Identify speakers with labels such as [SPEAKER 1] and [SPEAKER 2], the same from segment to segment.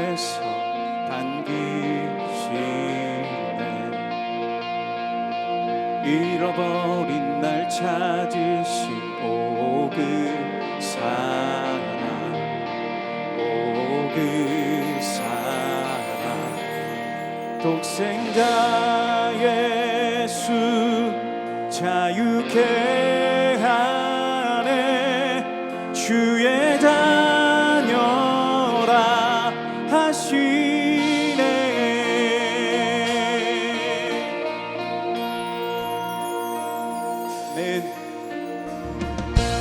[SPEAKER 1] 위해서 반기시네. 잃어버린 날 찾으신 오 그 사랑, 오 그 사랑. 독생자 예수 자유케 하네. 주의 자녀라 하시네.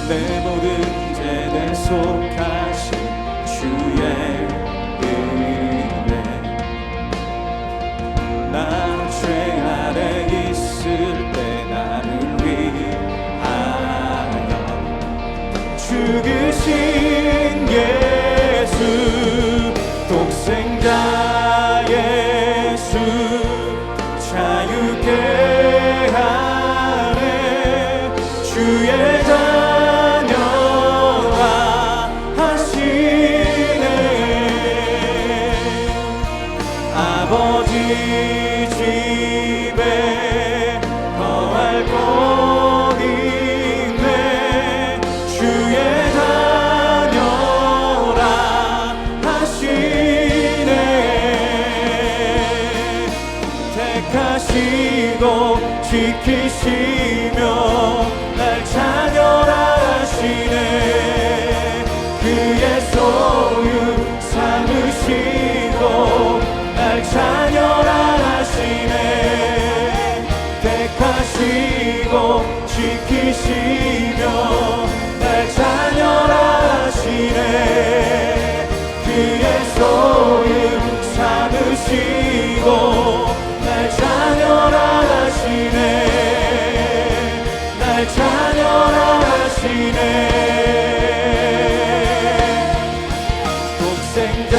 [SPEAKER 1] 내 모든 죄에 속하신 주의 은혜. 나 죄 아래 있을 때 나를 위하여 죽으신 예수, 독생자 예수 자유케 하네. 주의 자녀라 하시네. 아버지 집에 거할 곳 있네. 주의 자녀라 하시네. 택하시고 지키시며 날 자녀라 하시네. 그의 소유 삼으시고 날 자녀라 하시네. 택하시고 지키시며 날 자녀라 하시네. 그의 소유 삼으시고 날 자녀라 하시네. 날 자녀라 하시네. 독생자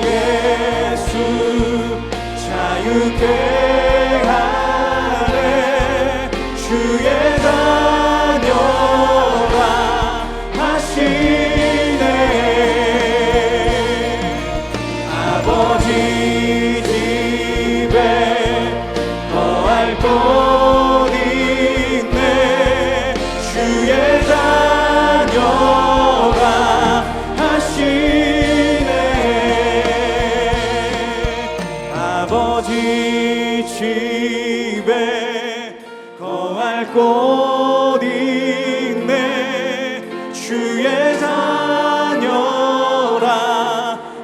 [SPEAKER 1] 예수 자유케 하네. 주의 자녀라 하시네. 아버지 집에 거할 곳 있네. 주의 자녀라 하시네. 아버지 집에 거할 곳 있네. 주의 자녀라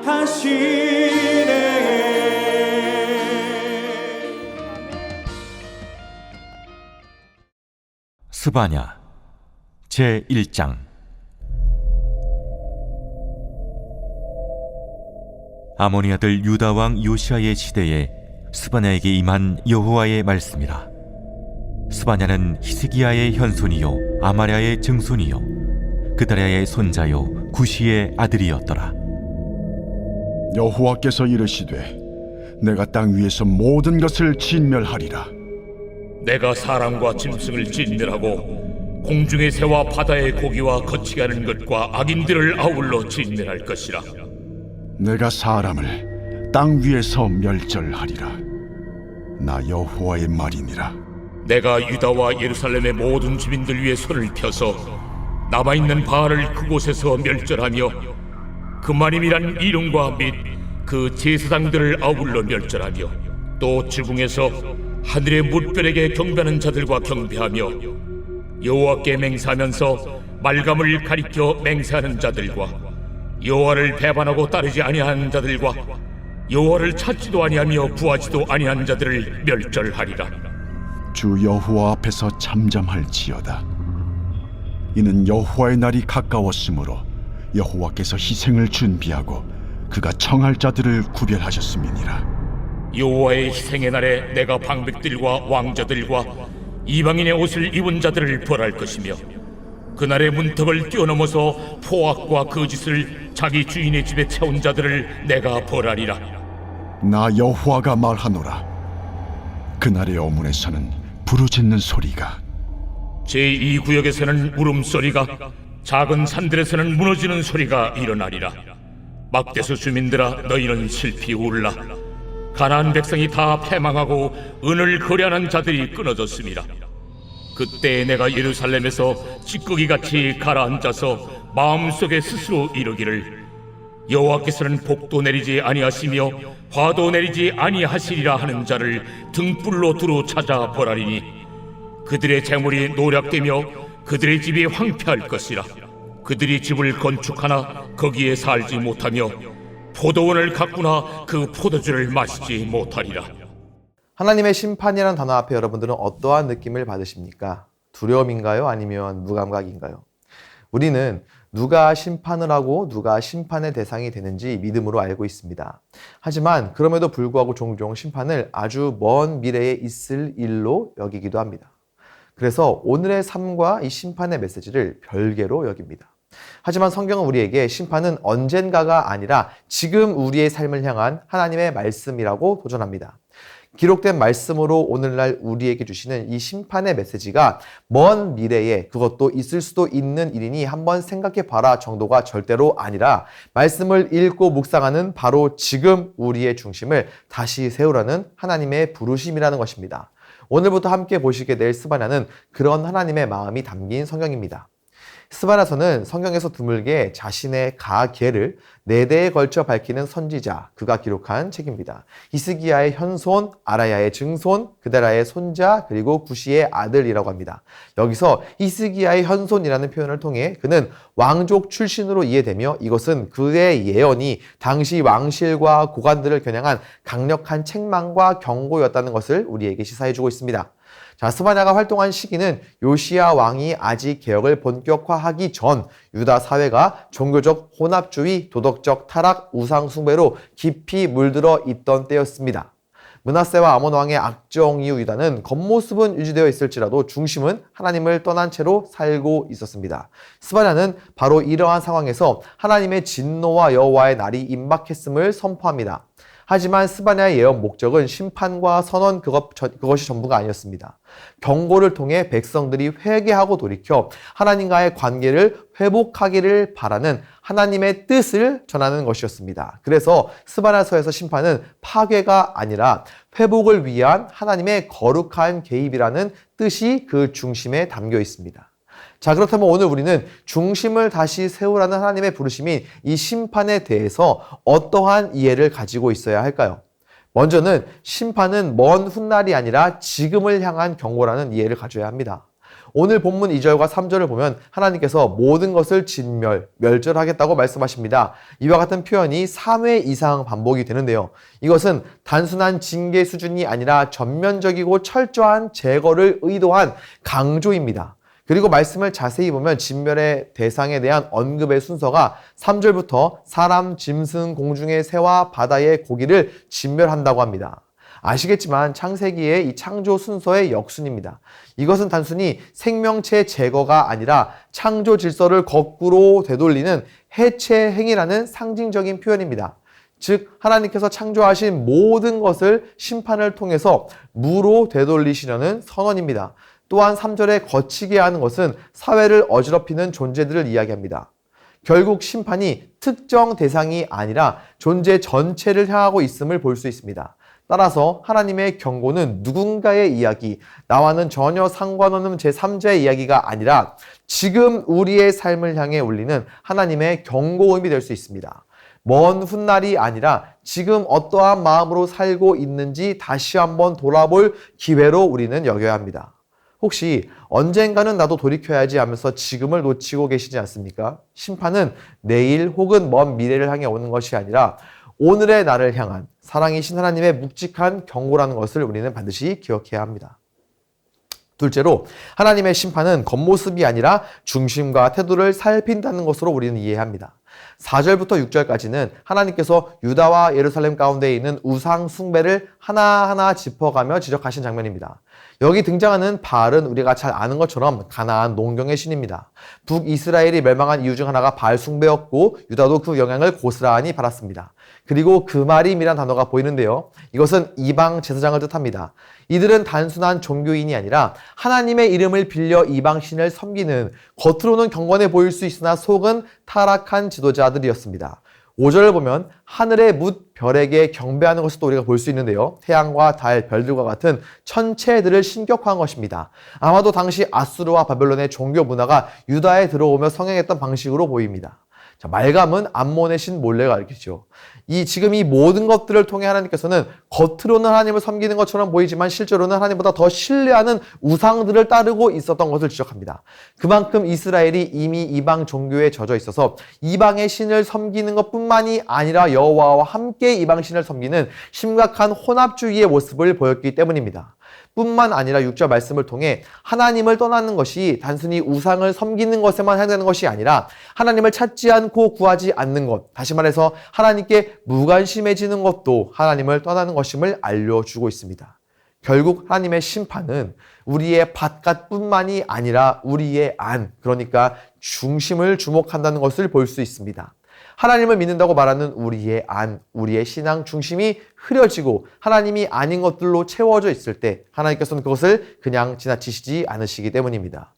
[SPEAKER 1] 하시네.
[SPEAKER 2] 스바냐 제1장. 아모니 아들 유다 왕 요시아의 시대에 스바냐에게 임한 여호와의 말씀이라. 스바냐는 히스기야의 현손이요 아마랴의 증손이요 그다랴의 손자요 구시의 아들이었더라.
[SPEAKER 3] 여호와께서 이르시되 내가 땅 위에서 모든 것을 진멸하리라.
[SPEAKER 4] 내가 사람과 짐승을 진멸하고 공중의 새와 바다의 고기와 거치게 하는 것과 악인들을 아울러 진멸할 것이라.
[SPEAKER 3] 내가 사람을 땅 위에서 멸절하리라. 나 여호와의 말이니라.
[SPEAKER 4] 내가 유다와 예루살렘의 모든 주민들 위에 손을 펴서 남아있는 바알을 그곳에서 멸절하며 그만임이란 이름과 및 그 제사장들을 아울러 멸절하며 또 지붕에서 하늘의 뭇별에게 경배하는 자들과 경배하며 여호와께 맹세하면서 말감을 가리켜 맹세하는 자들과 여호와를 배반하고 따르지 아니하는 자들과 여호와를 찾지도 아니하며 구하지도 아니하는 자들을 멸절하리라.
[SPEAKER 3] 주 여호와 앞에서 잠잠할지어다. 이는 여호와의 날이 가까웠으므로 여호와께서 희생을 준비하고 그가 청할 자들을 구별하셨음이니라.
[SPEAKER 4] 여호와의 희생의 날에 내가 방백들과 왕자들과 이방인의 옷을 입은 자들을 벌할 것이며 그날의 문턱을 뛰어넘어서 포악과 거짓을 자기 주인의 집에 채운 자들을 내가 벌하리라.
[SPEAKER 3] 나 여호와가 말하노라. 그날의 어문에서는 부르짖는 소리가,
[SPEAKER 4] 제2구역에서는 울음소리가, 작은 산들에서는 무너지는 소리가 일어나리라. 막대수 주민들아, 너희는 슬피 울라. 가나안 백성이 다 패망하고 은을 거래하는 자들이 끊어졌습니다. 그때 내가 예루살렘에서 찌꺼기같이 가라앉아서 마음속에 스스로 이르기를, 여호와께서는 복도 내리지 아니하시며 화도 내리지 아니하시리라 하는 자를 등불로 두루 찾아 보라리니 그들의 재물이 노략되며 그들의 집이 황폐할 것이라. 그들이 집을 건축하나 거기에 살지 못하며 포도원을 가꾸나 그 포도주를 마시지 못하리라.
[SPEAKER 5] 하나님의 심판이라는 단어 앞에 여러분들은 어떠한 느낌을 받으십니까? 두려움인가요? 아니면 무감각인가요? 우리는 누가 심판을 하고 누가 심판의 대상이 되는지 믿음으로 알고 있습니다. 하지만 그럼에도 불구하고 종종 심판을 아주 먼 미래에 있을 일로 여기기도 합니다. 그래서 오늘의 삶과 이 심판의 메시지를 별개로 여깁니다. 하지만 성경은 우리에게 심판은 언젠가가 아니라 지금 우리의 삶을 향한 하나님의 말씀이라고 도전합니다. 기록된 말씀으로 오늘날 우리에게 주시는 이 심판의 메시지가 먼 미래에 그것도 있을 수도 있는 일이니 한번 생각해 봐라 정도가 절대로 아니라 말씀을 읽고 묵상하는 바로 지금 우리의 중심을 다시 세우라는 하나님의 부르심이라는 것입니다. 오늘부터 함께 보시게 될 스바냐는 그런 하나님의 마음이 담긴 성경입니다. 스바냐서는 성경에서 드물게 자신의 가계를 4대에 걸쳐 밝히는 선지자, 그가 기록한 책입니다. 히스기야의 현손, 아라야의 증손, 그데라의 손자, 그리고 구시의 아들이라고 합니다. 여기서 히스기야의 현손이라는 표현을 통해 그는 왕족 출신으로 이해되며 이것은 그의 예언이 당시 왕실과 고관들을 겨냥한 강력한 책망과 경고였다는 것을 우리에게 시사해주고 있습니다. 자, 스바냐가 활동한 시기는 요시야 왕이 아직 개혁을 본격화하기 전 유다 사회가 종교적 혼합주의, 도덕적 타락, 우상 숭배로 깊이 물들어 있던 때였습니다. 므낫세와 아몬 왕의 악정 이후 유다는 겉모습은 유지되어 있을지라도 중심은 하나님을 떠난 채로 살고 있었습니다. 스바냐는 바로 이러한 상황에서 하나님의 진노와 여호와의 날이 임박했음을 선포합니다. 하지만 스바냐의 예언 목적은 심판과 선언 그것이 전부가 아니었습니다. 경고를 통해 백성들이 회개하고 돌이켜 하나님과의 관계를 회복하기를 바라는 하나님의 뜻을 전하는 것이었습니다. 그래서 스바냐서에서 심판은 파괴가 아니라 회복을 위한 하나님의 거룩한 개입이라는 뜻이 그 중심에 담겨 있습니다. 자, 그렇다면 오늘 우리는 중심을 다시 세우라는 하나님의 부르심인 이 심판에 대해서 어떠한 이해를 가지고 있어야 할까요? 먼저는 심판은 먼 훗날이 아니라 지금을 향한 경고라는 이해를 가져야 합니다. 오늘 본문 2절과 3절을 보면 하나님께서 모든 것을 멸절하겠다고 말씀하십니다. 이와 같은 표현이 3회 이상 반복이 되는데요. 이것은 단순한 징계 수준이 아니라 전면적이고 철저한 제거를 의도한 강조입니다. 그리고 말씀을 자세히 보면 진멸의 대상에 대한 언급의 순서가 3절부터 사람, 짐승, 공중의 새와 바다의 고기를 진멸한다고 합니다. 아시겠지만 창세기의 이 창조 순서의 역순입니다. 이것은 단순히 생명체 제거가 아니라 창조 질서를 거꾸로 되돌리는 해체 행위라는 상징적인 표현입니다. 즉 하나님께서 창조하신 모든 것을 심판을 통해서 무로 되돌리시려는 선언입니다. 또한 3절에 거치게 하는 것은 사회를 어지럽히는 존재들을 이야기합니다. 결국 심판이 특정 대상이 아니라 존재 전체를 향하고 있음을 볼 수 있습니다. 따라서 하나님의 경고는 누군가의 이야기, 나와는 전혀 상관없는 제3자의 이야기가 아니라 지금 우리의 삶을 향해 울리는 하나님의 경고음이 될 수 있습니다. 먼 훗날이 아니라 지금 어떠한 마음으로 살고 있는지 다시 한번 돌아볼 기회로 우리는 여겨야 합니다. 혹시 언젠가는 나도 돌이켜야지 하면서 지금을 놓치고 계시지 않습니까? 심판은 내일 혹은 먼 미래를 향해 오는 것이 아니라 오늘의 나를 향한 사랑이신 하나님의 묵직한 경고라는 것을 우리는 반드시 기억해야 합니다. 둘째로 하나님의 심판은 겉모습이 아니라 중심과 태도를 살핀다는 것으로 우리는 이해합니다. 4절부터 6절까지는 하나님께서 유다와 예루살렘 가운데 있는 우상 숭배를 하나하나 짚어가며 지적하신 장면입니다. 여기 등장하는 바알은 우리가 잘 아는 것처럼 가나안 농경의 신입니다. 북이스라엘이 멸망한 이유 중 하나가 바알 숭배였고 유다도 그 영향을 고스란히 받았습니다. 그리고 그마림이란 단어가 보이는데요. 이것은 이방 제사장을 뜻합니다. 이들은 단순한 종교인이 아니라 하나님의 이름을 빌려 이방신을 섬기는 겉으로는 경건해 보일 수 있으나 속은 타락한 지도자들이었습니다. 5절을 보면 하늘의 뭇 별에게 경배하는 것을 또 우리가 볼 수 있는데요. 태양과 달, 별들과 같은 천체들을 신격화한 것입니다. 아마도 당시 아수르와 바벨론의 종교 문화가 유다에 들어오며 성행했던 방식으로 보입니다. 자, 말감은 암몬의 신 몰레가 가르치죠. 지금 이 모든 것들을 통해 하나님께서는 겉으로는 하나님을 섬기는 것처럼 보이지만 실제로는 하나님보다 더 신뢰하는 우상들을 따르고 있었던 것을 지적합니다. 그만큼 이스라엘이 이미 이방 종교에 젖어 있어서 이방의 신을 섬기는 것뿐만이 아니라 여호와와 함께 이방 신을 섬기는 심각한 혼합주의의 모습을 보였기 때문입니다. 뿐만 아니라 6절 말씀을 통해 하나님을 떠나는 것이 단순히 우상을 섬기는 것에만 해당되는 것이 아니라 하나님을 찾지 않고 구하지 않는 것, 다시 말해서 하나님께 무관심해지는 것도 하나님을 떠나는 것임을 알려주고 있습니다. 결국 하나님의 심판은 우리의 바깥뿐만이 아니라 우리의 안, 그러니까 중심을 주목한다는 것을 볼 수 있습니다. 하나님을 믿는다고 말하는 우리의 안, 우리의 신앙 중심이 흐려지고 하나님이 아닌 것들로 채워져 있을 때 하나님께서는 그것을 그냥 지나치시지 않으시기 때문입니다.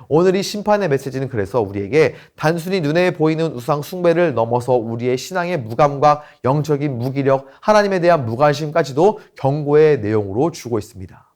[SPEAKER 5] 오늘 이 심판의 메시지는 그래서 우리에게 단순히 눈에 보이는 우상 숭배를 넘어서 우리의 신앙의 무감각, 영적인 무기력, 하나님에 대한 무관심까지도 경고의 내용으로 주고 있습니다.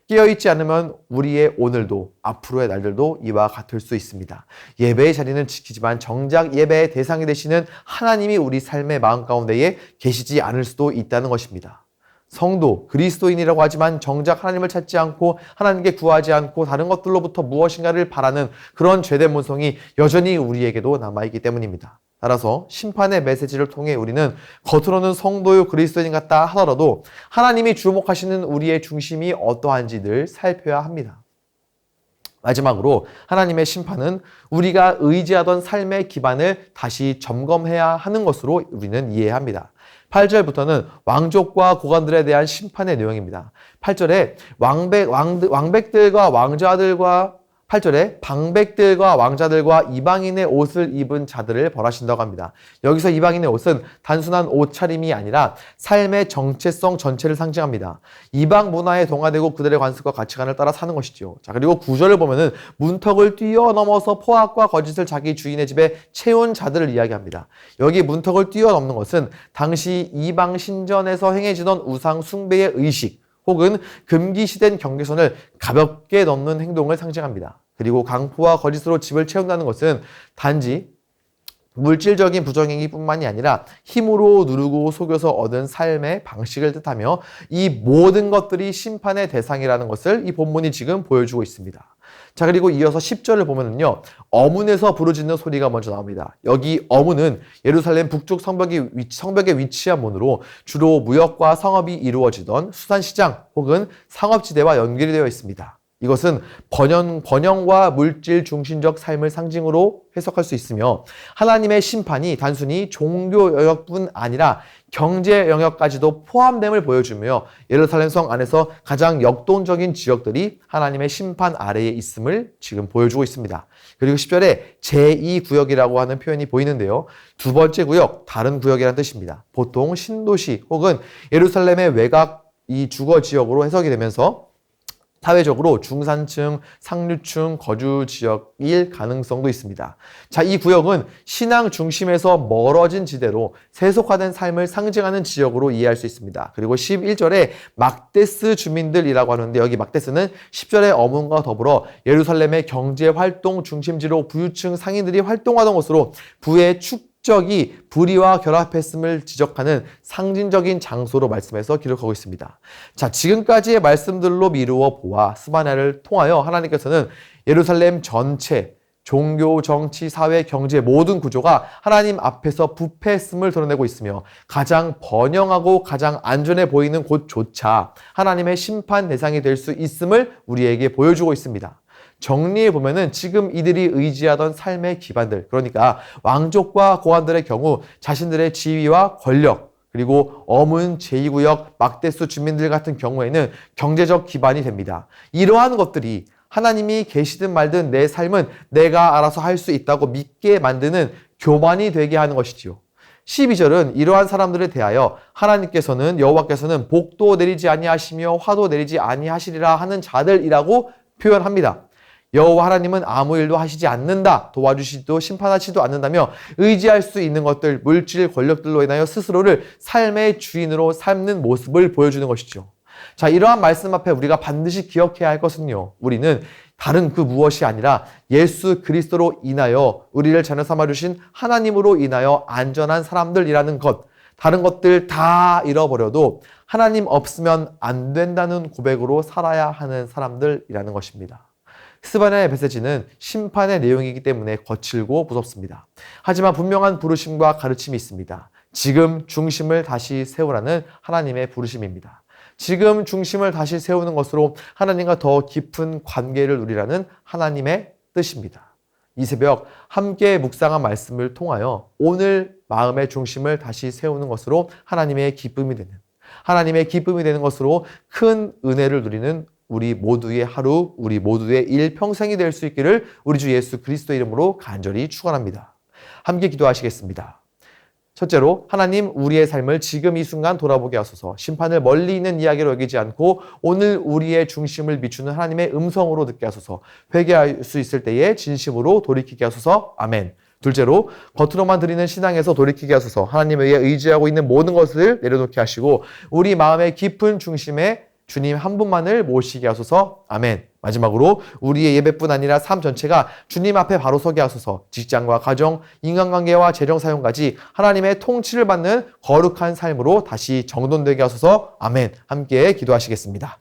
[SPEAKER 5] 깨어있지 않으면 우리의 오늘도 앞으로의 날들도 이와 같을 수 있습니다. 예배의 자리는 지키지만 정작 예배의 대상이 되시는 하나님이 우리 삶의 마음 가운데에 계시지 않을 수도 있다는 것입니다. 성도, 그리스도인이라고 하지만 정작 하나님을 찾지 않고 하나님께 구하지 않고 다른 것들로부터 무엇인가를 바라는 그런 죄된 본성이 여전히 우리에게도 남아있기 때문입니다. 따라서 심판의 메시지를 통해 우리는 겉으로는 성도요 그리스도인 같다 하더라도 하나님이 주목하시는 우리의 중심이 어떠한지 늘 살펴야 합니다. 마지막으로 하나님의 심판은 우리가 의지하던 삶의 기반을 다시 점검해야 하는 것으로 우리는 이해합니다. 8절부터는 왕족과 고관들에 대한 심판의 내용입니다. 8절에 왕백들과 왕자들과 8절에 방백들과 왕자들과 이방인의 옷을 입은 자들을 벌하신다고 합니다. 여기서 이방인의 옷은 단순한 옷차림이 아니라 삶의 정체성 전체를 상징합니다. 이방 문화에 동화되고 그들의 관습과 가치관을 따라 사는 것이죠. 자, 그리고 9절을 보면은 문턱을 뛰어넘어서 포악과 거짓을 자기 주인의 집에 채운 자들을 이야기합니다. 여기 문턱을 뛰어넘는 것은 당시 이방 신전에서 행해지던 우상 숭배의 의식, 혹은 금기시된 경계선을 가볍게 넘는 행동을 상징합니다. 그리고 강포와 거짓으로 집을 채운다는 것은 단지 물질적인 부정행위뿐만이 아니라 힘으로 누르고 속여서 얻은 삶의 방식을 뜻하며 이 모든 것들이 심판의 대상이라는 것을 이 본문이 지금 보여주고 있습니다. 자, 그리고 이어서 10절을 보면은요, 어문에서 부르짖는 소리가 먼저 나옵니다. 여기 어문은 예루살렘 북쪽 성벽에 위치한 문으로 주로 무역과 상업이 이루어지던 수산시장 혹은 상업지대와 연결이 되어 있습니다. 이것은 번영과 물질 중심적 삶을 상징으로 해석할 수 있으며 하나님의 심판이 단순히 종교 영역뿐 아니라 경제 영역까지도 포함됨을 보여주며 예루살렘 성 안에서 가장 역동적인 지역들이 하나님의 심판 아래에 있음을 지금 보여주고 있습니다. 그리고 10절에 제2구역이라고 하는 표현이 보이는데요. 두 번째 구역, 다른 구역이라는 뜻입니다. 보통 신도시 혹은 예루살렘의 외곽 이 주거 지역으로 해석이 되면서 사회적으로 중산층, 상류층 거주 지역일 가능성도 있습니다. 자, 이 구역은 신앙 중심에서 멀어진 지대로 세속화된 삶을 상징하는 지역으로 이해할 수 있습니다. 그리고 11절에 막데스 주민들이라고 하는데 여기 막데스는 10절의 어문과 더불어 예루살렘의 경제활동 중심지로 부유층 상인들이 활동하던 곳으로 부의 축적이 불의와 결합했음을 지적하는 상징적인 장소로 말씀해서 기록하고 있습니다. 자, 지금까지의 말씀들로 미루어 보아 스바냐를 통하여 하나님께서는 예루살렘 전체 종교, 정치, 사회, 경제 모든 구조가 하나님 앞에서 부패했음을 드러내고 있으며 가장 번영하고 가장 안전해 보이는 곳조차 하나님의 심판 대상이 될 수 있음을 우리에게 보여주고 있습니다. 정리해 보면은 지금 이들이 의지하던 삶의 기반들, 그러니까 왕족과 고관들의 경우 자신들의 지위와 권력, 그리고 어문, 제2구역, 막데스 주민들 같은 경우에는 경제적 기반이 됩니다. 이러한 것들이 하나님이 계시든 말든 내 삶은 내가 알아서 할 수 있다고 믿게 만드는 교만이 되게 하는 것이지요. 12절은 이러한 사람들에 대하여 하나님께서는 여호와께서는 복도 내리지 아니하시며 화도 내리지 아니하시리라 하는 자들이라고 표현합니다. 여호와 하나님은 아무 일도 하시지 않는다, 도와주시지도 심판하시지도 않는다며 의지할 수 있는 것들, 물질 권력들로 인하여 스스로를 삶의 주인으로 삶는 모습을 보여주는 것이죠. 자, 이러한 말씀 앞에 우리가 반드시 기억해야 할 것은요, 우리는 다른 그 무엇이 아니라 예수 그리스도로 인하여 우리를 자녀 삼아주신 하나님으로 인하여 안전한 사람들이라는 것, 다른 것들 다 잃어버려도 하나님 없으면 안 된다는 고백으로 살아야 하는 사람들이라는 것입니다. 스바냐의 메시지는 심판의 내용이기 때문에 거칠고 무섭습니다. 하지만 분명한 부르심과 가르침이 있습니다. 지금 중심을 다시 세우라는 하나님의 부르심입니다. 지금 중심을 다시 세우는 것으로 하나님과 더 깊은 관계를 누리라는 하나님의 뜻입니다. 이 새벽 함께 묵상한 말씀을 통하여 오늘 마음의 중심을 다시 세우는 것으로 하나님의 기쁨이 되는 것으로 큰 은혜를 누리는 우리 모두의 하루, 우리 모두의 일평생이 될 수 있기를 우리 주 예수 그리스도 이름으로 간절히 축원합니다. 함께 기도하시겠습니다. 첫째로, 하나님 우리의 삶을 지금 이 순간 돌아보게 하소서. 심판을 멀리 있는 이야기로 여기지 않고 오늘 우리의 중심을 비추는 하나님의 음성으로 듣게 하소서. 회개할 수 있을 때에 진심으로 돌이키게 하소서. 아멘. 둘째로, 겉으로만 드리는 신앙에서 돌이키게 하소서. 하나님에 의해 의지하고 있는 모든 것을 내려놓게 하시고 우리 마음의 깊은 중심에 주님 한 분만을 모시게 하소서. 아멘. 마지막으로 우리의 예배뿐 아니라 삶 전체가 주님 앞에 바로 서게 하소서. 직장과 가정, 인간관계와 재정 사용까지 하나님의 통치를 받는 거룩한 삶으로 다시 정돈되게 하소서. 아멘. 함께 기도하시겠습니다.